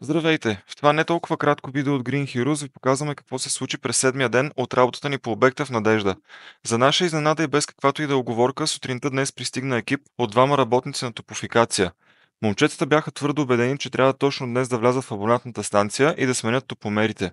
Здравейте! В това не толкова кратко видео от Green Heroes ви показваме какво се случи през седмия ден от работата ни по обекта в Надежда. За наша изненада и без каквато и да е уговорка, сутринта днес пристигна екип от двама работници на Топофикация. Момчетата бяха твърдо убедени, че трябва точно днес да влязат в абонатната станция и да сменят топомерите.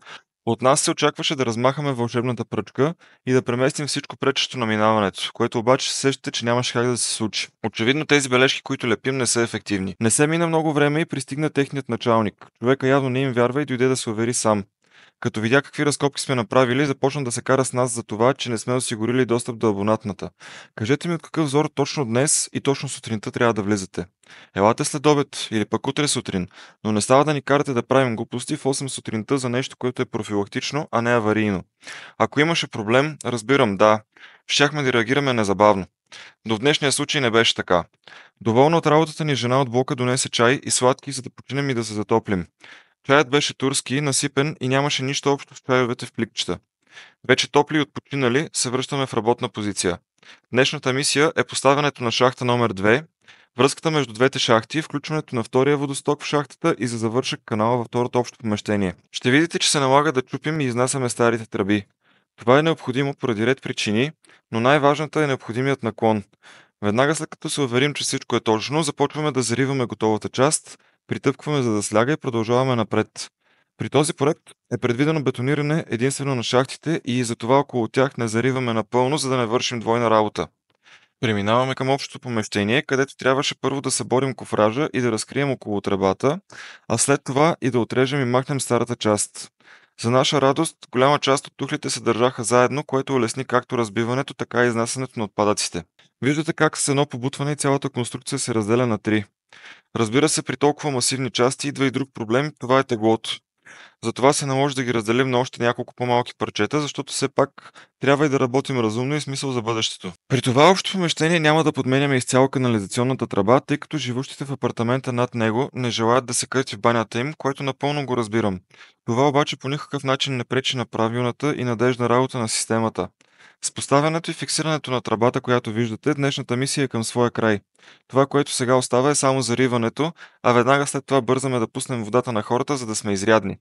От нас се очакваше да размахаме вълшебната пръчка и да преместим всичко пречещо на минаването, което обаче се сещате, че нямаше как да се случи. Очевидно тези бележки, които лепим, не са ефективни. Не се мина много време и пристигна техният началник. Човека явно не им вярва и дойде да се увери сам. Като видя какви разкопки сме направили, започна да се кара с нас за това, че не сме осигурили достъп до абонатната. Кажете ми от какъв зор точно днес и точно сутринта трябва да влизате. Елате след обед или пък утре сутрин, но не става да ни карате да правим глупости в 8 сутринта за нещо, което е профилактично, а не аварийно. Ако имаше проблем, разбирам, да, щяхме да реагираме незабавно. Но в днешния случай не беше така. Доволна от работата ни жена от блока донесе чай и сладки, за да починем и да се затоплим. Чаят беше турски, насипен и нямаше нищо общо с чайовете в пликчета. Вече топли и отпочинали, се връщаме в работна позиция. Днешната мисия е поставянето на шахта номер 2, връзката между двете шахти, включването на втория водосток в шахтата и за завършък канала във второто общо помещение. Ще видите, че се налага да чупим и изнасяме старите тръби. Това е необходимо поради ред причини, но най-важната е необходимият наклон. Веднага след като се уверим, че всичко е точно, започваме да зариваме готовата част, притъпкваме за да сляга и продължаваме напред. При този проект е предвидено бетониране единствено на шахтите и затова около тях не зариваме напълно, за да не вършим двойна работа. Преминаваме към общото помещение, където трябваше първо да съборим кофража и да разкрием около тръбата, а след това и да отрежем и махнем старата част. За наша радост, голяма част от тухлите се държаха заедно, което улесни както разбиването, така и изнасянето на отпадъците. Виждате как с едно побутване и цялата конструкция се разделя на три. Разбира се, при толкова масивни части идва и друг проблем, това е теглото. Затова се наложи да ги разделим на още няколко по-малки парчета, защото все пак трябва и да работим разумно и смисъл за бъдещето. При това общо помещение няма да подменяме изцяло канализационната тръба, тъй като живущите в апартамента над него не желаят да се кърти в банята им, което напълно го разбирам. Това обаче по никакъв начин не пречи на правилната и надежна работа на системата. С поставянето и фиксирането на тръбата, която виждате, днешната мисия е към своя край. Това, което сега остава е само зариването, а веднага след това бързаме да пуснем водата на хората, за да сме изрядни.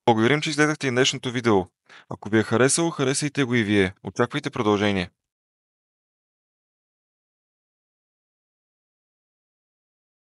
Благодарим, че изгледахте и днешното видео. Ако ви е харесало, харесайте го и вие. Очаквайте продължение.